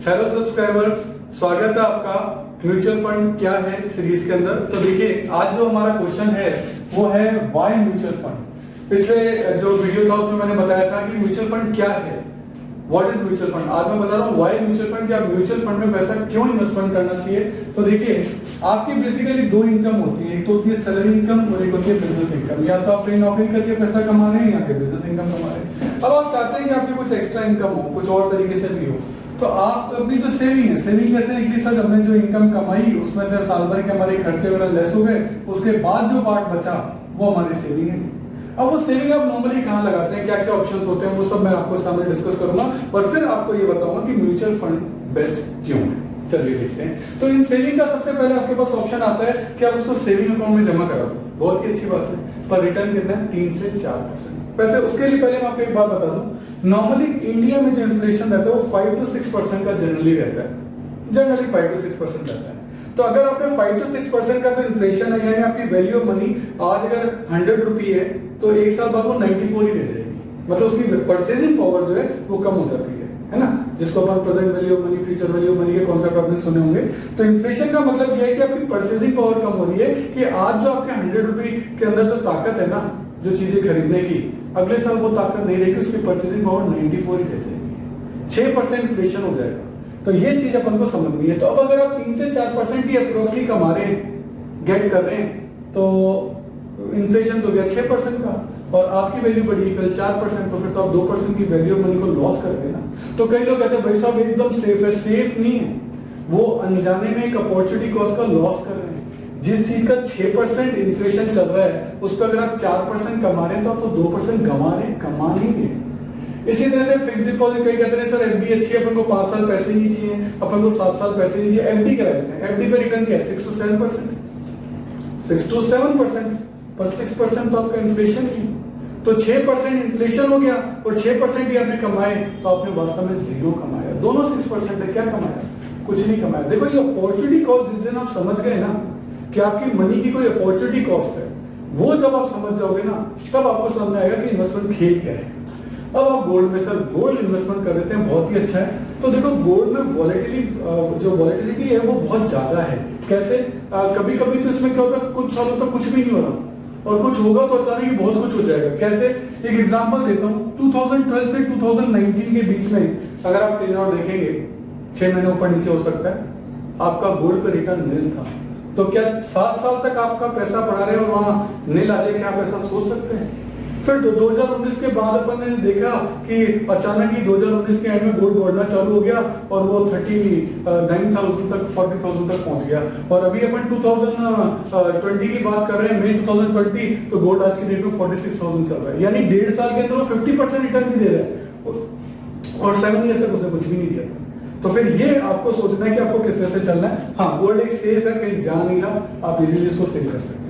Hello subscribers, स्वागत है आपका म्यूचुअल फंड क्या है सीरीज के अंदर। तो देखिए आज जो हमारा क्वेश्चन है वो है व्हाई म्यूचुअल फंड। पिछले जो वीडियो था उसमें मैंने बताया था कि म्यूचुअल फंड क्या है, व्हाट इज म्यूचुअल फंड। आज मैं बता रहा हूँ व्हाई म्यूचुअल फंड, या म्यूचुअल फंड में पैसा क्यों इन्वेस्टमेंट करना चाहिए। तो देखिए आपकी बेसिकली दो इनकम होती है, एक तो होती है सैलरी इनकम और एक होती है बिजनेस इनकम। या तो आप कहीं नौकरी करके पैसा कमा रहे हैं या फिर बिजनेस इनकम कमा रहे हैं। अब आप चाहते हैं कि आपकी कुछ एक्स्ट्रा इनकम हो, कुछ और तरीके से भी हो, तो आप अपनी जो सेविंग है, सेविंग कैसे निकली सर, हमने जो इनकम कमाई उसमें से साल भर के हमारे खर्चे वगैरह लेस हो गए, उसके बाद जो पार्ट बचा वो हमारी सेविंग है। अब वो सेविंग आप नॉर्मली कहाँ लगाते हैं, क्या क्या ऑप्शंस होते हैं, वो सब मैं आपको सामने डिस्कस करूंगा और फिर आपको ये बताऊंगा कि म्यूचुअल फंड बेस्ट क्यों है। चलिए देखते हैं। तो इन सेविंग का सबसे पहले आपके पास ऑप्शन आता है कि आप उसको सेविंग अकाउंट में जमा करा दो, बहुत ही अच्छी बात है, पर रिटर्न कितना है 3 से 4%। वैसे उसके लिए पहले मैं आपको एक बात बता दूं, नॉर्मली इंडिया में जो इन्फ्लेशन रहता है वो 5 to 6% का जनरली रहता है, जनरली 5 to 6% रहता है। तो अगर आपने 5 to 6% का जो इन्फ्लेशन है, यानी आपकी वैल्यू ऑफ मनी आज अगर 100 रुपी है तो एक साल बाद वो 94 ही रह जाएगी, मतलब उसकी परचेजिंग पावर जो है वो कम हो जाती है ना, जिसको अपन present value of money, future value of money के कॉन्सेप्ट आपने सुने होंगे। तो इन्फ्लेशन का मतलब ये है कि आपकी परचेजिंग पावर कम हो रही है, कि आज जो आपके 100 रुपी के अंदर जो ताकत है ना, जो चीजें खरीदने की, अगले साल वो ताकत नहीं रहेगी, उसकी परचेजिंग पावर 94 ही रह जाएगी, 6% इन्फ्लेशन हो जाएगा। तो ये चीज अपन को समझनी है। तो अब अगर आप 3 से 4% ही अप्रोक्सली कमा रहे हैं, गेट कर रहे हैं, तो इन्फ्लेशन तो गया 6% का और आपकी वैल्यू बढ़ी कल 4%, तो फिर तो आप 2% की वैल्यू ऑफ मनी को लॉस कर देना। तो कई लोग कहते हैं भाई साहब एकदम सेफ है, सेफ नहीं है, वो अनजाने में एक अपॉर्चुनिटी कॉस्ट का लॉस कर रहे हैं। जिस चीज का 6% इन्फ्लेशन चल रहा है उस पर अगर आप 4% कमा रहे हैं तो आप तो 2% गंवा रहे हैं, कमा नहीं रहे। इसी तरह से फिक्स डिपॉजिट, कई कहते हैं सर एफडी अच्छी है, अपन को 5 साल पैसे नहीं चाहिए, अपन को 7 साल पैसे नहीं चाहिए, एफडी करा देते हैं। एफडी पे रिटर्न क्या है 6 to 7%, 6 to 7%, पर 6% तो आपका इन्फ्लेशन ही, तो 6% इन्फ्लेशन हो गया और 6% ही आपने कमाए, तो आपने वास्तव में जीरो कमाया। दोनों 6% है, क्या कमाया, कुछ नहीं कमाया। देखो ये अपॉर्चुनिटी कॉस्ट जिस दिन आप समझ गए ना कि आपकी मनी की कोई अपॉर्चुनिटी कॉस्ट है, वो जब आप समझ जाओगे ना, तब आपको समझ में आएगा कि इन्वेस्टमेंट खेल क्या है। अब आप गोल्ड में, सर गोल्ड इन्वेस्टमेंट कर देते हैं, बहुत ही अच्छा है। तो देखो गोल्ड में वॉलेटिलिटी है वो बहुत ज्यादा है। कैसे, कभी कभी तो इसमें क्या होता है, कुछ सालों तक कुछ भी नहीं हो रहा और कुछ होगा तो अचानक ही बहुत कुछ हो जाएगा। कैसे, एक एग्जांपल देता हूँ, 2012 से 2019 के बीच में अगर आप टेन्योर देखेंगे 6 महीने ऊपर नीचे हो सकता है, आपका गोल्ड पर रिटर्न नील था। तो क्या 7 साल तक आपका पैसा पड़ा रहे और वहां नील आ जाए, क्या आप ऐसा सोच सकते हैं? फिर 2019 के बाद अपन ने देखा कि अचानक ही 2019 के एंड में गोल्ड बढ़ना चालू हो गया और वो 39,000 तक, 40,000 तक पहुंच गया। और अभी अपन 2020 की बात कर रहे हैं, मई 2020, तो गोल्ड आज की डेट में 46,000 चल रहा है, यानी 1.5 साल के अंदर वो 50% रिटर्न भी दे रहा है और 7 ईयर तक उसने कुछ भी नहीं दिया था। तो फिर ये आपको सोचना है कि आपको किस तरह से चलना है। हाँ, गोल्ड एक सेफ है, कहीं जा नहीं रहा, आप इजीली इसको सेव कर सकते हैं।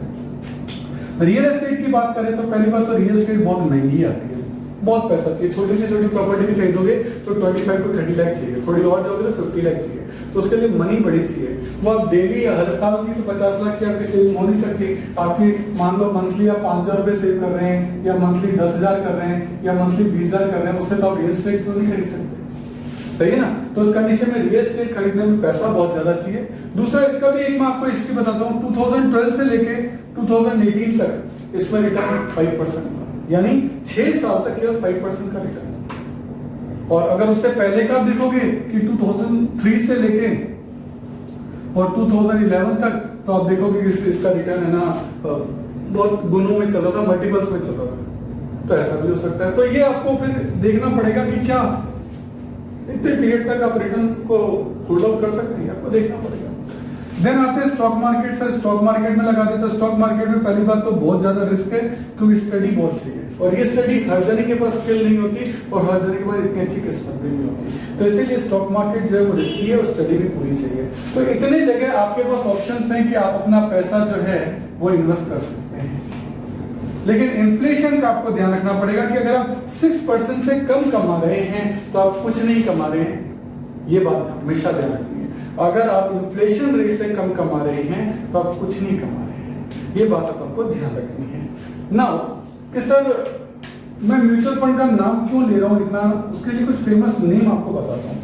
रियल एस्टेट की बात करें तो पहली बात तो रियल एस्टेट बहुत महंगी आती है, बहुत पैसा चाहिए। छोटी से छोटी प्रॉपर्टी भी खरीदोगे तो 25 to 30 लाख चाहिए, थोड़ी और जाओगे तो 50 लाख चाहिए, तो उसके लिए मनी बड़ी चाहिए। वो आप डेली हर साल की तो 50 लाख की आपकी सेविंग हो नहीं सकती। आपकी मान लो मंथली आप 5,000 रुपए सेव कर रहे हैं, या मंथली 10,000 कर रहे हैं, या मंथली 20,000 कर रहे हैं, उससे तो आप रियल एस्टेट तो नहीं खरीद सकते, सही है ना। तो उस कंडीशन में रियल एस्टेट खरीदने में पैसा बहुत ज्यादा चाहिए। दूसरा, इसका भी एक मैं आपको हिस्ट्री बताता हूँ, 2012 से लेके 2018 तक इसमें रिटर्न 5% था, यानी 6 साल तक केवल 5% का रिटर्न। और अगर उससे पहले का आप देखोगे कि 2003 से लेके और 2011 तक, तो आप देखोगे कि इसका रिटर्न है ना बहुत गुणों में चल रहा था, मल्टीपल्स में चल रहा था। तो ऐसा भी हो सकता है। तो ये आपको फिर देखना पड़ेगा कि क्या इतने पीरियड तक आप रिटर्न को होल्ड आउट कर सकते हैं, आपको देखना पड़ेगा। देन आते हैं स्टॉक मार्केट से। स्टॉक मार्केट में लगा देते हैं। स्टॉक मार्केट में पहली बात तो बहुत ज्यादा रिस्क है, क्योंकि स्टडी बहुत चाहिए और ये स्टडी हर जने के पास स्किल नहीं होती और हर जने के पास इतनी अच्छी किस्मत भी नहीं होती। तो इसीलिए स्टॉक मार्केट जो है वो रिस्की है और स्टडी भी पूरी चाहिए। तो इतने जगह आपके पास ऑप्शंस हैं कि आप अपना पैसा जो है वो इन्वेस्ट कर सकते हैं। लेकिन इन्फ्लेशन का आपको ध्यान रखना पड़ेगा कि अगर आप 6% से कम कमा रहे हैं तो आप कुछ नहीं कमा रहे हैं, ये बात हमेशा ध्यान रखनी है। अगर आप इन्फ्लेशन रेट से कम कमा रहे हैं तो आप कुछ नहीं कमा रहे हैं, ये बात आपको ध्यान रखनी है। नाउ कि सर मैं म्यूचुअल फंड का नाम क्यों ले रहा हूं इतना, उसके लिए कुछ फेमस नेम आपको बताता हूं।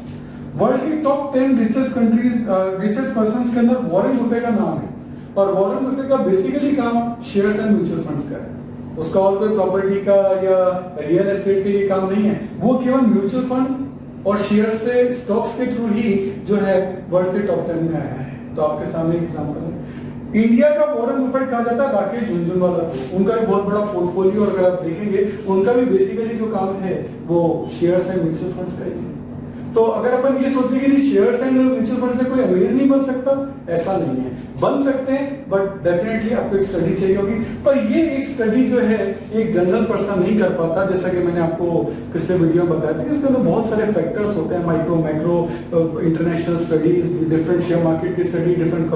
वर्ल्ड की top 10 richest countries richest persons के अंदर वॉरेन बुफे का नाम है, और वॉरेन बुफे का बेसिकली काम शेयर्स एंड म्यूचुअल फंड्स का है। उसका और कोई प्रॉपर्टी का या रियल एस्टेट का ये काम नहीं है, वो केवल म्यूचुअल फंड और शेयर से स्टॉक्स के थ्रू ही जो है वर्ल्ड के टॉप 10 में आया है। तो आपके सामने एक एग्जांपल है, इंडिया का वॉरेन बफेट कहा जाता है राकेश झुनझुनवाला को। उनका भी बहुत बड़ा पोर्टफोलियो, और अगर आप देखेंगे उनका भी बेसिकली जो काम है वो शेयर्स एंड म्यूचुअल फंड्स का ही है। तो अगर अपन ये सोचे कि नहीं शेयर्स एंड म्यूचुअल फंड से कोई अमीर नहीं बन सकता, ऐसा नहीं है, बन सकते हैं, बट डेफिनेटली आपको एक स्टडी चाहिए होगी। पर ये एक स्टडी जो है एक जनरल पर्सन नहीं कर पाता, जैसा कि मैंने आपको पिछले वीडियो में बताया था कि इसके अंदर बहुत सारे फैक्टर्स होते हैं, micro macro, international studies, different share market की study, different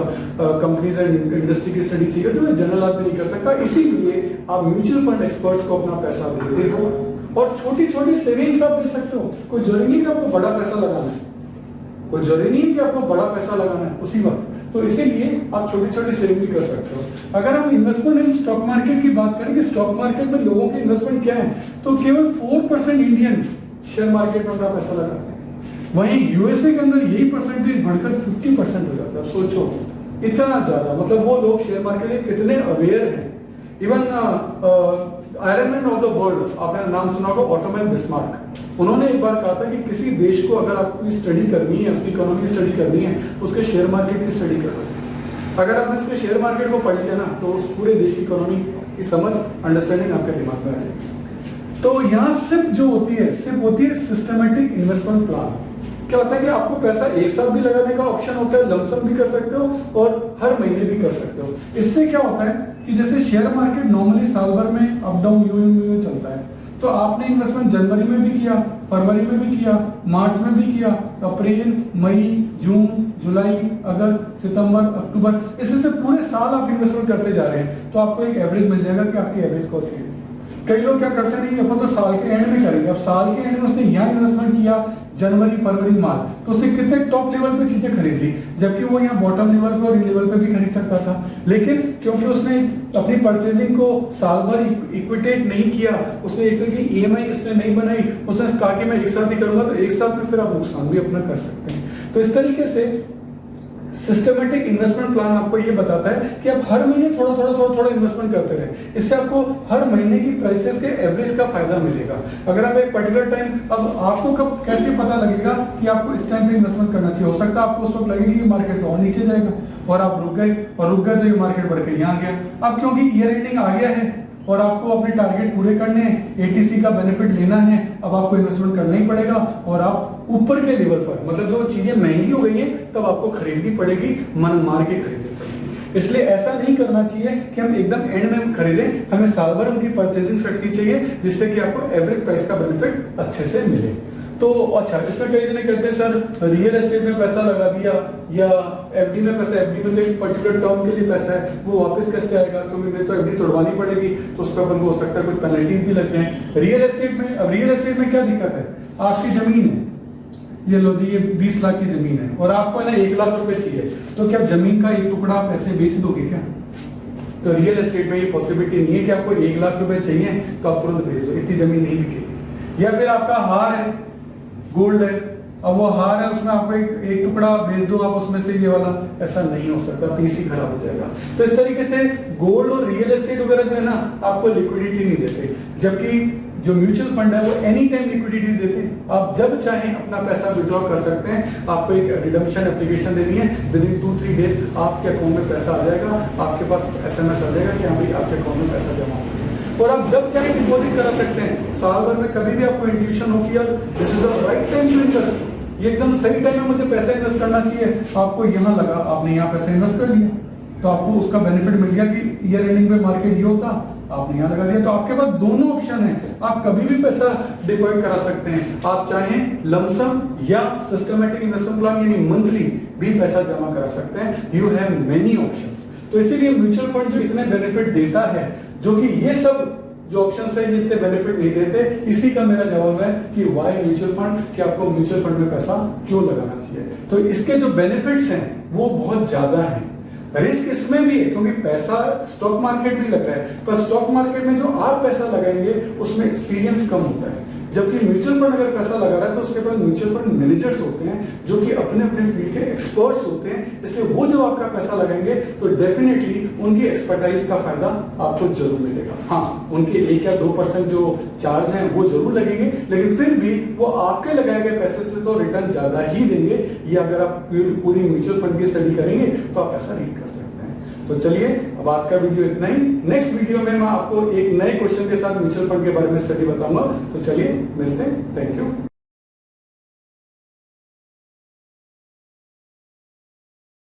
companies and industry की स्टडी चाहिए, तो जनरल आदमी नहीं कर सकता। इसीलिए आप म्यूचुअल फंड एक्सपर्ट्स को अपना पैसा देते हो और छोटी छोटी सेविंग्स आप दे सकते हो। कोई जरूरी नहीं कि आपको बड़ा पैसा लगाना है, कोई जरूरी नहीं कि आपको बड़ा पैसा लगाना है उसी वक्त, तो इसीलिए आप छोटी छोटी सेविंग भी कर सकते हो। अगर हम इन्वेस्टमेंट इन स्टॉक मार्केट की बात करें कि स्टॉक मार्केट में लोगों के इन्वेस्टमेंट क्या है, तो केवल 4% इंडियन शेयर मार्केट में अपना पैसा लगाते हैं। वहीं यूएसए के अंदर यही परसेंटेज बढ़कर 50% हो जाता है। अब सोचो इतना ज्यादा, मतलब वो लोग शेयर मार्केट के कितने अवेयर हैं। Even iron man of the world, आपने नाम सुना होगा ऑटोमैन बिस्मार्क, उन्होंने एक बार कहा था कि किसी देश को अगर आपको स्टडी करनी है, उसकी इकोनॉमी की स्टडी करनी है, उसके शेयर मार्केट की स्टडी करो। अगर आपने उसके शेयर मार्केट को पढ़ लिया ना, तो उस पूरे देश की इकोनॉमी की समझ, अंडरस्टैंडिंग आपके दिमाग में आ जाएगी। तो यहाँ सिर्फ जो होती है, सिर्फ होती है सिस्टमेटिक इन्वेस्टमेंट प्लान। क्या होता है कि आपको पैसा एक साथ भी लगाने का ऑप्शन होता है, लमसम भी कर सकते हो और हर महीने भी कर सकते हो। इससे क्या होता है कि जैसे शेयर मार्केट नॉर्मली साल भर में अप डाउन यू चलता है, तो आपने इन्वेस्टमेंट जनवरी में भी किया, फरवरी में भी किया, मार्च में भी किया, अप्रैल, मई, जून, जुलाई, अगस्त, सितंबर, अक्टूबर, इससे से पूरे साल आप इन्वेस्टमेंट करते जा रहे हैं, तो आपको एक एवरेज मिल जाएगा कि आपकी एवरेज कॉस्ट है। कई लोग क्या करते नहीं, अपन तो साल के एंड में करेंगे। अब साल के एंड में उसने यहाँ इन्वेस्टमेंट किया जनवरी, फरवरी, मार्च, तो उसने कितने टॉप लेवल पे चीजें खरीद ली, जबकि वो यहाँ बॉटम लेवल पे और इन लेवल पे भी खरीद सकता था। लेकिन क्योंकि उसने अपनी परचेजिंग को साल भर इक्विटेट नहीं किया, उसने एक तरह की ईएमआई उसने नहीं बनाई, उसने कहा कि मैं एक साथ ही करूंगा, तो एक साथ में फिर आप नुकसान भी अपना कर सकते हैं। तो इस तरीके से सिस्टमेटिक इन्वेस्टमेंट प्लान आपको ये बताता है कि आप हर महीने थोड़ा इन्वेस्टमेंट करते रहे। इससे आपको हर महीने की प्राइसेस के एवरेज का फायदा मिलेगा। अगर आप एक पर्टिकुलर टाइम, अब आपको कब कैसे पता लगेगा कि आपको इस टाइम पे इन्वेस्टमेंट करना चाहिए? हो सकता है आपको उस वक्त लगे कि मार्केट तो और नीचे जाएगा और आप रुक गए तो ये मार्केट बढ़ के यहाँ गया। अब क्योंकि ईयर एंडिंग आ गया है और आपको अपने टारगेट पूरे करने हैं, एटीसी का बेनिफिट लेना है, अब आपको इन्वेस्टमेंट करना ही पड़ेगा और आप ऊपर के लेवल पर, मतलब जो चीजें महंगी हो गई हैं, तब आपको खरीदनी पड़ेगी, मन मार के खरीदनी पड़ेगी। इसलिए ऐसा नहीं करना चाहिए कि हम एकदम एंड में खरीदें, हमें साल भर उनकी परचेजिंग रखनी चाहिए, जिससे कि आपको एवरेज प्राइस का बेनिफिट अच्छे से मिले। तो अच्छा, इसमें कई जने कहते हैं सर रियल एस्टेट में पैसा लगा दिया या एफडी में पैसा, एफडी में तो एक पर्टिकुलर टर्म के लिए पैसा है, वो वापस कैसे आएगा, क्योंकि मुझे तो एफडी तोड़वानी पड़ेगी, तो उस पर अपन को हो सकता है कुछ पेनल्टीज भी लग जाए। रियल एस्टेट में, अब रियल एस्टेट में क्या दिक्कत है, आपकी जमीन है, ये लो जी, ये 20 लाख की जमीन है और आपको ना 1 लाख रुपए चाहिए, तो क्या जमीन का एक टुकड़ा आप ऐसे बेच दोगे क्या? तो रियल एस्टेट में ये पॉसिबिलिटी नहीं है कि आपको 1 लाख रुपए चाहिए तो आप तुरंत बेच दो, इतनी जमीन नहीं बिकेगी। या फिर आपका हार है, गोल्ड है, अब वो हार है, उसमें आपको एक टुकड़ा भेज दो आप उसमें से ये वाला, ऐसा नहीं हो सकता, पीसी खराब हो जाएगा। तो इस तरीके से गोल्ड और रियल एस्टेट वगैरह जो है ना, आपको लिक्विडिटी नहीं देते, जबकि जो म्यूचुअल फंड है वो एनी टाइम लिक्विडिटी देते हैं। आप जब चाहें अपना पैसा विड्रॉ कर सकते हैं। आपको एक रिडम्पशन एप्लीकेशन देनी है, विद इन 2-3 डेज आपके अकाउंट में पैसा आ जाएगा, आपके पास SMS आ जाएगा कि हाँ भाई आपके अकाउंट में पैसा जमा हो गया, और आप जब चाहे डिपॉजिट करा सकते हैं। साल भर में कभी भी आपको इंट्यूशन हो कि यार this is the right time to invest, ये एकदम सही टाइम में मुझे पैसा इन्वेस्ट करना चाहिए, आपको यहाँ लगा, आपने यहाँ पैसा इन्वेस्ट कर लिया, तो आपको उसका बेनिफिट मिल गया कि ईयर एंडिंग में मार्केट ये होता, आपने यहाँ लगा दिया। तो आपके पास दोनों ऑप्शन है, आप कभी भी पैसा डिपॉजिट करा सकते हैं। आप चाहें लमसम या सिस्टमेटिक इन्वेस्टमेंट प्लान यानी मंथली भी पैसा जमा करा सकते हैं। You have many options. तो इसीलिए म्यूचुअल फंड जो इतने बेनिफिट देता है, जो कि ये सब जो ऑप्शंस है ये इतने बेनिफिट नहीं देते, इसी का मेरा जवाब है कि व्हाई म्यूचुअल फंड, कि आपको म्यूचुअल फंड में पैसा क्यों लगाना चाहिए। तो इसके जो बेनिफिट्स हैं वो बहुत ज्यादा हैं। रिस्क इसमें भी है क्योंकि पैसा स्टॉक मार्केट में लगता है, पर स्टॉक मार्केट में जो आप पैसा लगाएंगे उसमें एक्सपीरियंस कम होता है। जबकि म्यूचुअल फंड अगर पैसा लगा रहा है तो उसके पास म्यूचुअल फंड मैनेजर्स होते हैं जो कि अपने अपने फील्ड के एक्सपर्ट्स होते हैं, इसलिए वो जब आपका पैसा लगाएंगे तो डेफिनेटली उनकी एक्सपर्टाइज का फायदा आपको जरूर मिलेगा। हाँ, उनके 1 या 2% जो चार्ज हैं वो जरूर लगेंगे, लेकिन फिर भी वो आपके लगाए गए पैसे से तो रिटर्न ज्यादा ही देंगे। ये अगर आप पूरी म्यूचुअल फंड की स्टडी करेंगे तो आप ऐसा नहीं कर सकते हैं। तो चलिए, अब आज का वीडियो इतना ही। नेक्स्ट वीडियो में मैं आपको एक नए क्वेश्चन के साथ म्यूचुअल फंड के बारे में स्टडी बताऊंगा। तो चलिए मिलते हैं। Thank you.